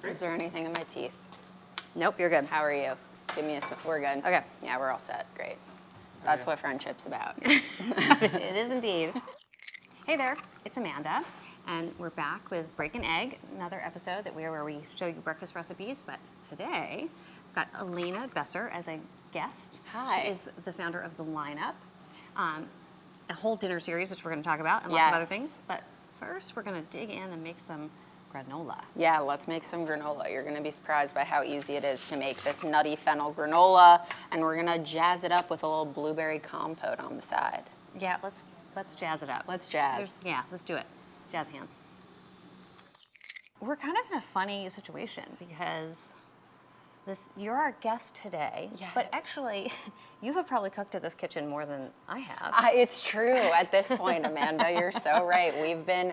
Is there anything in my teeth? Nope, you're good. How are you? Give me a smell. We're good. Okay. Yeah, we're all set. Great. That's what friendship's about. It is indeed. Hey there, it's Amanda, and we're back with Break an Egg, another episode where we show you breakfast recipes, but today we've got Elena Besser as a guest. Hi. She is the founder of The Lineup, a whole dinner series, which we're going to talk about, and lots of other things. But first, we're going to dig in and make some granola. Yeah, let's make some granola. You're gonna be surprised by how easy it is to make this Nutty Fennel Granola, and we're gonna jazz it up with a little blueberry compote on the side. Yeah, let's jazz it up. Let's jazz. Let's do it. Jazz hands. We're kind of in a funny situation because you're our guest today, yes. But actually, you have probably cooked at this kitchen more than I have. It's true at this point, Amanda. You're so right. We've been,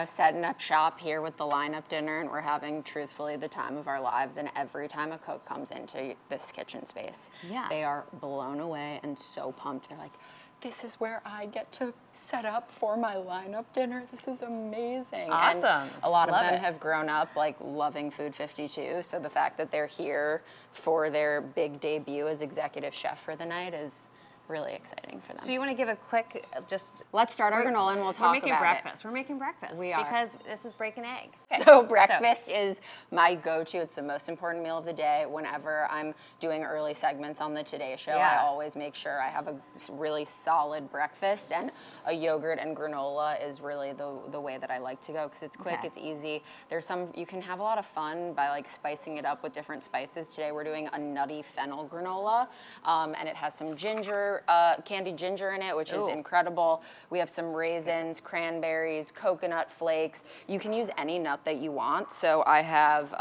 setting up shop here with the Lineup dinner, and we're having, truthfully, the time of our lives. And every time a cook comes into this kitchen space, they are blown away and so pumped. They're like, this is where I get to set up for my Lineup dinner. This is amazing. Awesome. And a lot of them have grown up loving Food52. So the fact that they're here for their big debut as executive chef for the night is really exciting for them. So you want to give a quick, let's start our granola and we'll talk about breakfast. We're making breakfast. We are. Because this is Break an Egg. Okay. So breakfast is my go-to. It's the most important meal of the day. Whenever I'm doing early segments on the Today Show, I always make sure I have a really solid breakfast, and a yogurt and granola is really the way that I like to go because it's quick, it's easy. You can have a lot of fun by spicing it up with different spices. Today we're doing a Nutty Fennel Granola, and it has some ginger, candied ginger in it, which is incredible. We have some raisins, cranberries, coconut flakes. You can use any nut that you want. So I have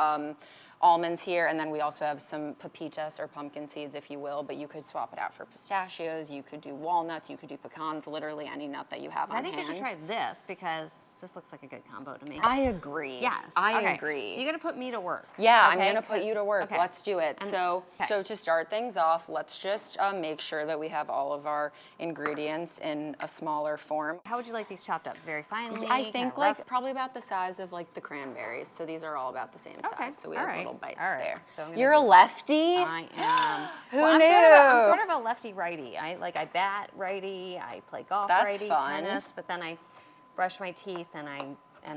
almonds here, and then we also have some pepitas or pumpkin seeds, if you will, but you could swap it out for pistachios. You could do walnuts. You could do pecans, literally any nut that you have on hand. I think you should try this because this looks like a good combo to me. I agree. Yes. I agree. So you're going to put me to work. Yeah, I'm going to put you to work. Okay. Let's do it. So to start things off, let's just make sure that we have all of our ingredients in a smaller form. How would you like these chopped up? Very finely? I think probably about the size of the cranberries. So these are all about the same size. So we have little bites there. So you're a lefty? I am. Who knew? I'm sort of a lefty-righty. I bat righty. I play golf righty, fun. tennis, but then I brush my teeth and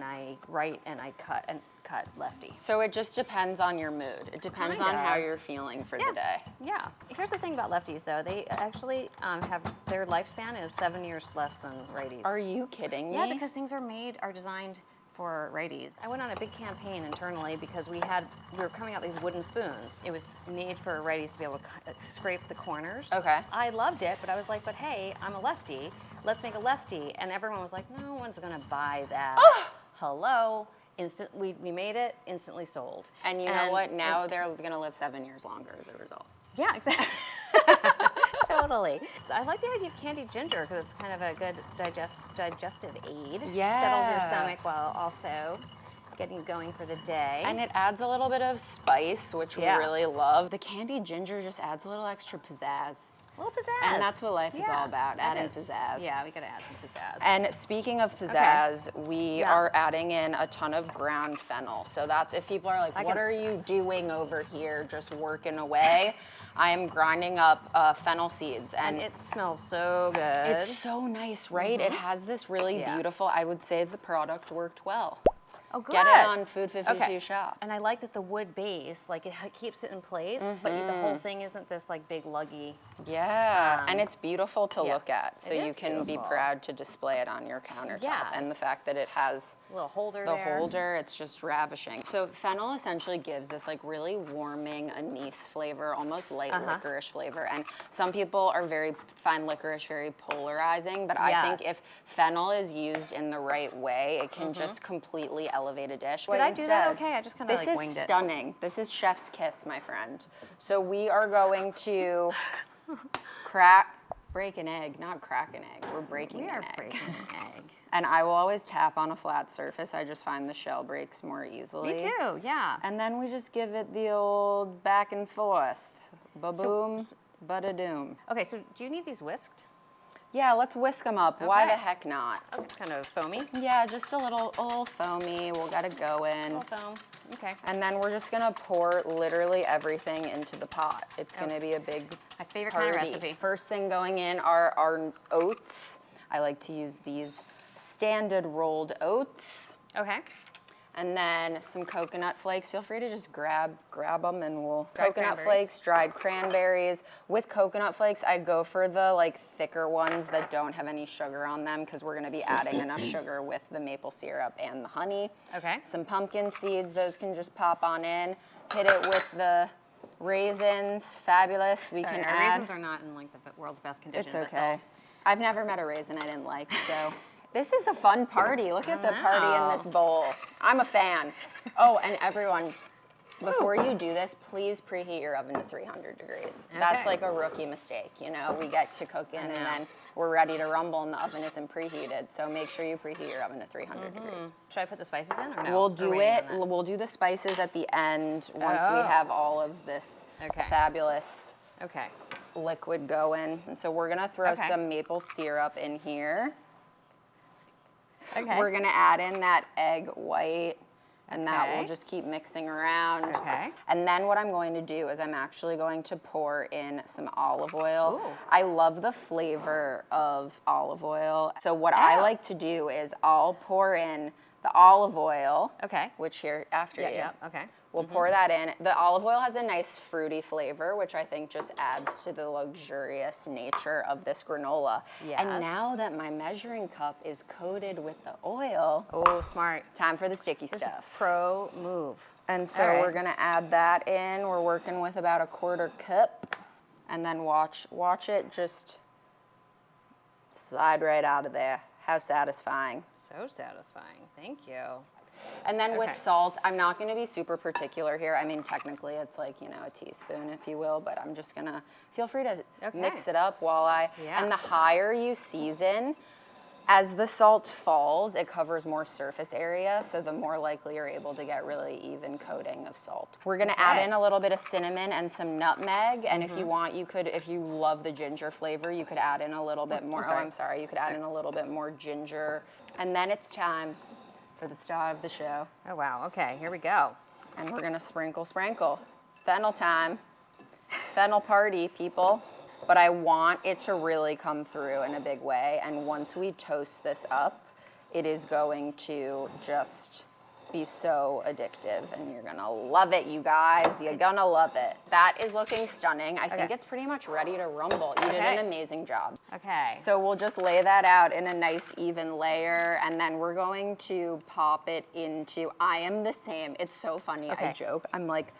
I write and I cut lefty. So it just depends on your mood. It depends on how you're feeling for the day. Yeah. Here's the thing about lefties though. They actually have their lifespan is 7 years less than righties. Are you kidding me? Yeah, because things are designed for righties. I went on a big campaign internally because we were coming out these wooden spoons. It was made for righties to be able to scrape the corners. Okay. I loved it, but I was like, but hey, I'm a lefty. Let's make a lefty. And everyone was like, no one's gonna buy that. Hello. We made it, instantly sold. And you know what? Now they're gonna live 7 years longer as a result. Yeah, exactly. Totally. I like the idea of candied ginger because it's kind of a good digestive aid. Yeah. Settles your stomach while also getting you going for the day. And it adds a little bit of spice, which we really love. The candied ginger just adds a little extra pizzazz. A little pizzazz. And that's what life is all about, adding pizzazz. Yeah, we gotta add some pizzazz. And speaking of pizzazz, we are adding in a ton of ground fennel. So that's if people are like, what are you doing over here just working away? I am grinding up fennel seeds. And it smells so good. It's so nice, right? It has this really beautiful, I would say the product worked well. Oh, good. Get it on Food52 shop. And I like that the wood base, it keeps it in place, but the whole thing isn't this big luggy. Yeah, and it's beautiful to look at, so it you is can be proud to display it on your countertop. Yes. And the fact that it has a little holder the holder, it's just ravishing. So fennel essentially gives this really warming anise flavor, almost light licorice flavor. And some people find licorice very polarizing, but I think if fennel is used in the right way, it can just completely elevate a dish. Did I do that okay? I just kind of winged it. This is stunning. This is chef's kiss, my friend. So we are going to break an egg, not crack an egg. We're breaking an egg. We are breaking an egg. And I will always tap on a flat surface. I just find the shell breaks more easily. Me too, yeah. And then we just give it the old back and forth. Ba-boom, ba-da-doom. Okay, so do you need these whisked? Yeah, let's whisk them up. Okay. Why the heck not? Oh, it's kind of foamy? Yeah, just a little foamy. We'll get it going. A little foam. Okay. And then we're just gonna pour literally everything into the pot. It's gonna be a big My favorite party. kind of recipe. First thing going in are our oats. I like to use these standard rolled oats. Okay. And then some coconut flakes. Feel free to just grab them and we'll... Dried coconut cranberries. flakes, dried cranberries. With coconut flakes, I go for the like thicker ones that don't have any sugar on them because we're gonna be adding enough sugar with the maple syrup and the honey. Okay. Some pumpkin seeds, those can just pop on in. Hit it with the raisins, fabulous. We Sorry, can our add... raisins are not in like the world's best condition. It's but okay. I've never met a raisin I didn't like, so... This is a fun party. Look at the party in this bowl. I'm a fan. Oh, and everyone, before you do this, please preheat your oven to 300 degrees. That's like a rookie mistake, you know? We get to cooking and then we're ready to rumble and the oven isn't preheated. So make sure you preheat your oven to 300 degrees. Should I put the spices in or no? We'll Or do wait it. on that? We'll do the spices at the end once we have all of this fabulous liquid going. And so we're gonna throw some maple syrup in here. Okay. We're gonna add in that egg white, and that will just keep mixing around. Okay. And then what I'm going to do is I'm actually going to pour in some olive oil. Ooh. I love the flavor of olive oil. So what I like to do is I'll pour in the olive oil. Okay. Which here after you. Yeah, okay. We'll pour that in. The olive oil has a nice fruity flavor, which I think just adds to the luxurious nature of this granola. Yes. And now that my measuring cup is coated with the oil, Oh, smart. time for the sticky stuff. Pro move. And so All right. we're gonna add that in. We're working with about a 1/4 cup, and then watch it just slide right out of there. How satisfying. So satisfying. Thank you. And then with Okay. salt, I'm not gonna be super particular here. I mean, technically it's like, you know, a teaspoon, if you will, but I'm just gonna, feel free to mix it up while and the higher you season, as the salt falls, it covers more surface area, so the more likely you're able to get really even coating of salt. We're gonna add in a little bit of cinnamon and some nutmeg, and if you want, you could, if you love the ginger flavor, you could add in a little bit more, I'm sorry, you could add in a little bit more ginger. And then it's time for the star of the show. Oh, wow. Okay, here we go. And we're gonna sprinkle. Fennel time. Fennel party, people. But I want it to really come through in a big way. And once we toast this up, it is going to just be so addictive. And you're gonna love it, you guys. You're gonna love it. That is looking stunning. I think it's pretty much ready to rumble. You did an amazing job. Okay. So we'll just lay that out in a nice even layer, and then we're going to pop it into, I am the same. It's so funny, I joke. I'm like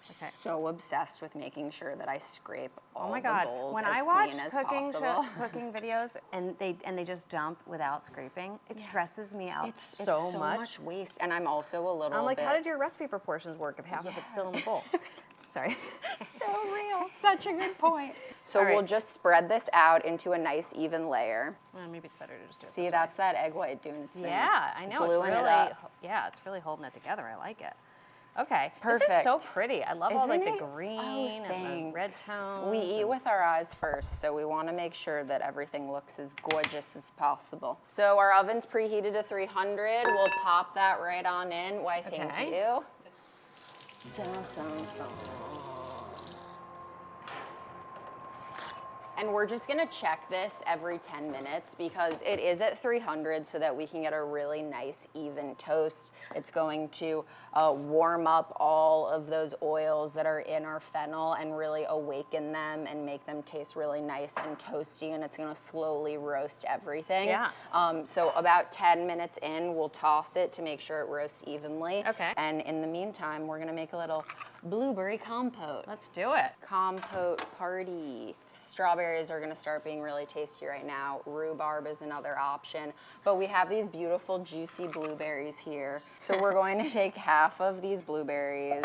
so obsessed with making sure that I scrape all the bowls when as I watch clean as cooking possible. cooking videos and they just dump without scraping, it stresses me out It's so so much. much waste, and I'm also a little I'm like, bit... how did your recipe proportions work if half of it's still in the bowl? Sorry. So real, such a good point. So we'll just spread this out into a nice even layer. Well, maybe it's better to just do it. See, that's that egg white doing its thing. Yeah, I know. Gluing it's it really, up. yeah, it's really holding it together. I like it. Okay. Perfect. This is so pretty. I love all like Isn't the it? green Oh, and the red tones. We eat with our eyes first, so we want to make sure that everything looks as gorgeous as possible. So our oven's preheated to 300. We'll pop that right on in. Why, thank you. Dun, dun, dun. And we're just gonna check this every 10 minutes because it is at 300 so that we can get a really nice even toast. It's going to warm up all of those oils that are in our fennel and really awaken them and make them taste really nice and toasty, and it's gonna slowly roast everything. Yeah. So about 10 minutes in, we'll toss it to make sure it roasts evenly. Okay. And in the meantime, we're gonna make a little blueberry compote. Let's do it. Compote party. Strawberries are gonna start being really tasty right now. Rhubarb is another option. But we have these beautiful juicy blueberries here. So we're going to take half of these blueberries.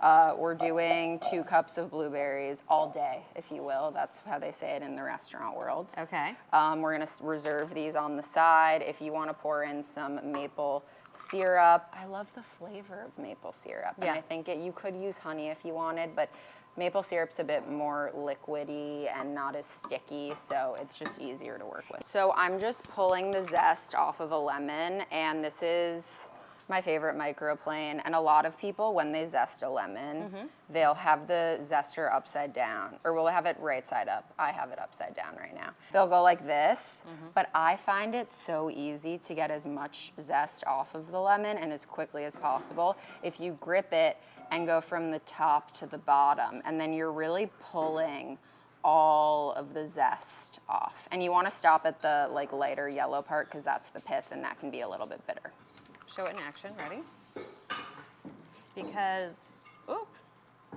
We're doing 2 cups of blueberries all day, if you will. That's how they say it in the restaurant world. Okay. We're gonna reserve these on the side. If you wanna pour in some maple syrup. I love the flavor of maple syrup. And I think you could use honey if you wanted, but maple syrup's a bit more liquidy and not as sticky, so it's just easier to work with. So I'm just pulling the zest off of a lemon, and this is My favorite microplane, and a lot of people, when they zest a lemon, they'll have the zester upside down, or we'll have it right side up. I have it upside down right now. They'll go like this, but I find it so easy to get as much zest off of the lemon and as quickly as possible if you grip it and go from the top to the bottom, and then you're really pulling all of the zest off. And you want to stop at the like lighter yellow part because that's the pith and that can be a little bit bitter. Show it in action, ready? Because, oop,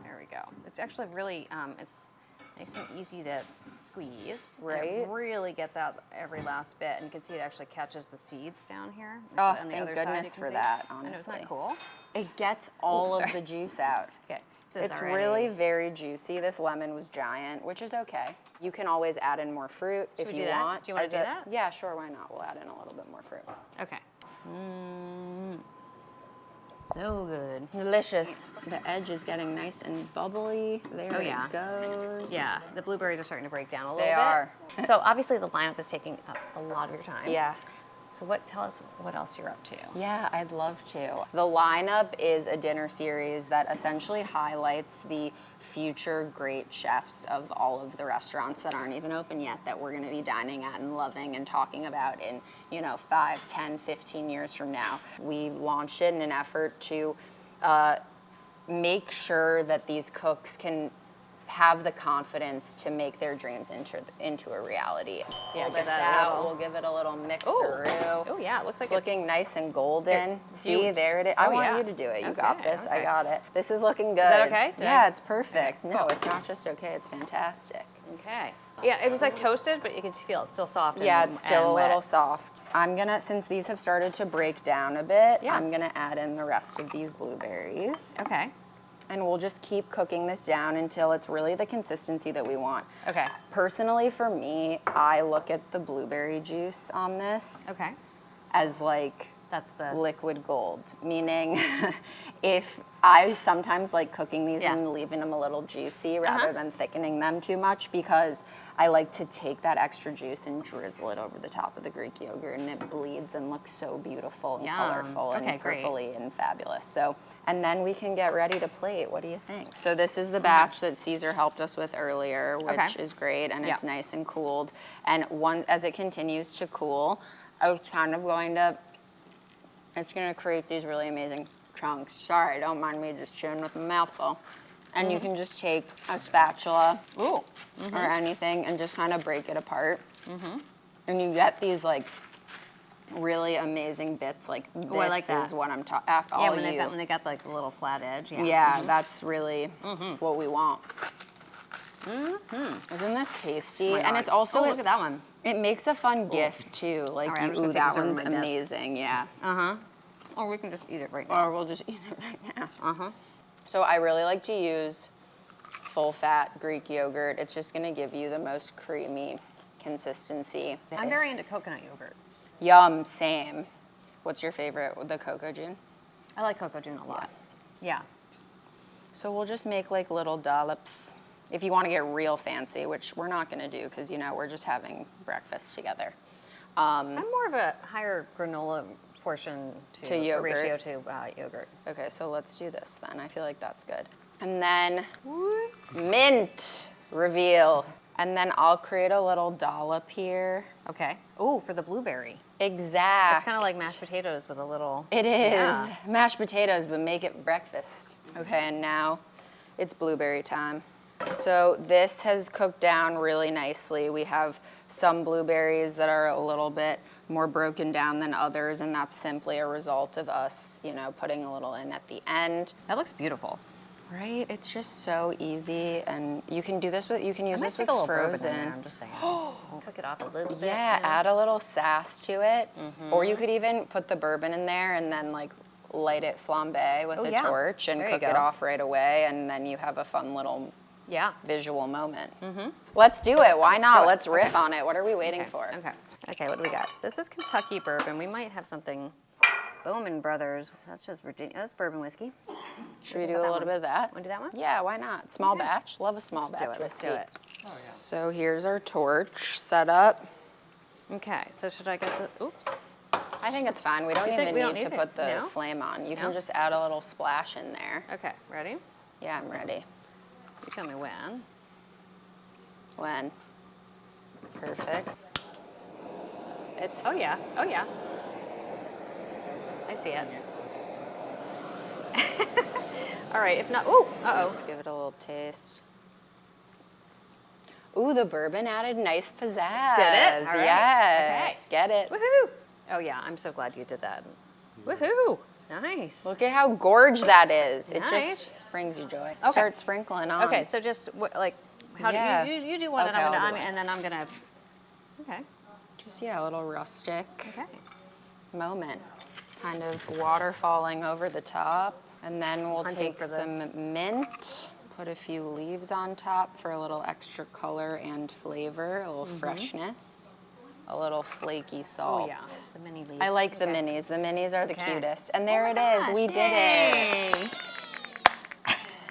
there we go. It's actually really, it's nice and easy to squeeze. Right. And it really gets out every last bit, and you can see it actually catches the seeds down here. Oh, on the thank other side, goodness you can for see. that, I know, honestly. isn't that cool? It gets all of the juice out. Okay. So It's really very juicy. This lemon was giant, which is okay. You can always add in more fruit if we you do that? want. Do you want to do that? Yeah, sure, why not? We'll add in a little bit more fruit. Okay. So good. Delicious. The edge is getting nice and bubbly. There it goes. Yeah, the blueberries are starting to break down a little They bit. are. So obviously the lineup is taking up a lot of your time. Yeah. So tell us what else you're up to. Yeah, I'd love to. The lineup is a dinner series that essentially highlights the future great chefs of all of the restaurants that aren't even open yet that we're going to be dining at and loving and talking about in, 5, 10, 15 years from now. We launched it in an effort to make sure that these cooks can have the confidence to make their dreams into a reality. Yeah, Pull this out. We'll give it a little mixeroo. Oh yeah, it looks like It's looking nice and golden. Here, See, there it is. I want yeah. you to do it. You Okay, got this. I okay. got it. This is looking good. Is that okay? Yeah, it's perfect. Okay, No, cool. it's not just okay. It's fantastic. Okay. Yeah, it was like toasted, but you can feel it's still soft. Yeah, and, it's still and a wet. little soft. I'm gonna, since these have started to break down a bit, Yeah. I'm gonna add in the rest of these blueberries. Okay. And we'll just keep cooking this down until it's really the consistency that we want. Okay. Personally, for me, I look at the blueberry juice on this Okay. as like That's the liquid gold, meaning if I sometimes like cooking these Yeah. and leaving them a little juicy rather than thickening them too much because I like to take that extra juice and drizzle it over the top of the Greek yogurt and it bleeds and looks so beautiful and Yum. colorful Okay, and great. purpley and fabulous. So, and then we can get ready to plate. What do you think? So this is the batch that Caesar helped us with earlier, which Okay. is great, and it's Yeah. nice and cooled. And as it continues to cool, I was kind of going to it's going to create these really amazing chunks. Sorry, don't mind me just chewing with my mouth full. And you can just take a spatula or anything and just kind of break it apart. And you get these like really amazing bits. Like this I like that. is what I'm talking. yeah when they got like the little flat edge. Yeah. Yeah, that's really what we want. Isn't this tasty? Oh my And God. it's also look at that one. it makes a fun gift too. Like All right, I'm just ooh, gonna take that this over one's my desk. amazing. Yeah. Or we can just eat it right now. Or we'll just eat it right now. So I really like to use full fat Greek yogurt. It's just gonna give you the most creamy consistency. I'm very into coconut yogurt. Yum, same. What's your favorite? The Coco June? I like Coco June a lot. Yeah. So we'll just make like little dollops. If you want to get real fancy, which we're not gonna do because we're just having breakfast together. I'm more of a higher granola portion To yogurt. ratio to yogurt. Okay, so let's do this then. I feel like that's good. And then mint reveal. And then I'll create a little dollop here. Okay. Ooh, for the blueberry. Exact. It's kind of like mashed potatoes with a little. It is. Yeah. Mashed potatoes, but make it breakfast. Okay, and now it's blueberry time. So this has cooked down really nicely. We have some blueberries that are a little bit more broken down than others, and that's simply a result of us, putting a little in at the end. That looks beautiful. Right? It's just so easy, and you can do this with, you can use I might this take with a little bourbon in frozen. there, I'm just saying. Cook it off a little bit. Yeah, add a little sass to it. Or you could even put the bourbon in there and then like light it flambe with a yeah. torch and There you cook it go. off right away, and then you have a fun little Yeah. visual moment. Let's do it. Why not? do it. Let's riff on it. What are we waiting for? Okay, what do we got? This is Kentucky bourbon. We might have something. Bowman Brothers. That's just Virginia. That's bourbon whiskey. Should we do a little bit of that? Want to do that one? Yeah, why not? Small batch. Love a small Let's do batch it. Let's whiskey. do it. So here's our torch set up. Okay, so should I get the, oops. I think it's fine. We don't even need to put the No? flame on. You No? can just add a little splash in there. Okay, ready? Yeah, I'm ready. You tell me when. When? Perfect. It's. Oh yeah, oh yeah. I see it. All right, if not, ooh, uh-oh. Let's give it a little taste. Ooh, the bourbon added nice pizzazz. Did it? All right. Yes. Okay. Get it. Woohoo! Oh yeah, I'm so glad you did that. Woohoo! Nice. Look at how gorge that is. It Nice. just brings you joy. Okay. Start sprinkling on. Okay, so just like, how Yeah. do you do one, Okay, and I'll do it. and then I'm gonna. Okay. Just, yeah, a little rustic Okay. moment. Kind of water falling over the top. And then we'll Hunting take for the- some mint, put a few leaves on top for a little extra color and flavor, a little freshness, a little flaky salt. Oh yeah, the mini leaves. I like the Okay. minis. The minis are the Okay. cutest. And there Oh it my is. gosh, We did it. yay.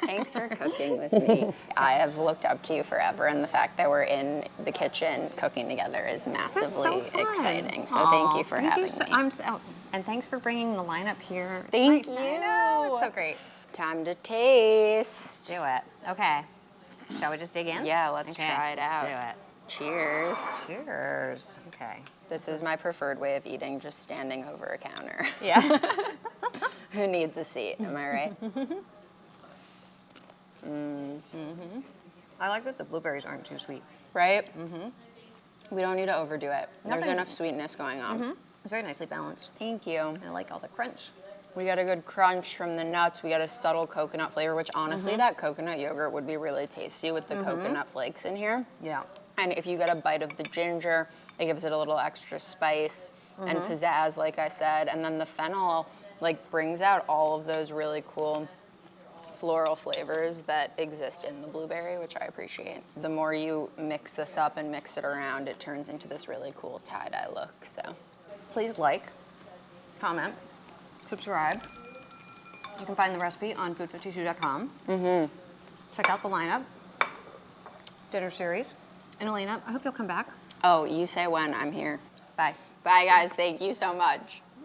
Thanks for cooking with me. I have looked up to you forever, and the fact that we're in the kitchen cooking together is massively so fun. exciting. So thank you for having me. And thanks for bringing the lineup here. It's Thank nice. I know, it's you. so great. Time to taste. Do it. Okay. Shall we just dig in? Yeah, let's Okay, try it let's out. Cheers. do it. Cheers. Okay. This is my preferred way of eating, just standing over a counter. Yeah. Who needs a seat? Am I right? I like that the blueberries aren't too sweet. Right? We don't need to overdo it. There's Nothing's- enough sweetness going on. It's very nicely balanced. Thank you. And I like all the crunch. We got a good crunch from the nuts. We got a subtle coconut flavor, which honestly, that coconut yogurt would be really tasty with the coconut flakes in here. Yeah. And if you get a bite of the ginger, it gives it a little extra spice and pizzazz, like I said. And then the fennel like brings out all of those really cool floral flavors that exist in the blueberry, which I appreciate. The more you mix this up and mix it around, it turns into this really cool tie-dye look. So Please like, comment, subscribe. You can find the recipe on food52.com. Check out the lineup, dinner series. And Elena, I hope you'll come back. oh, you say when, I'm here. Bye. Bye guys, thank you so much.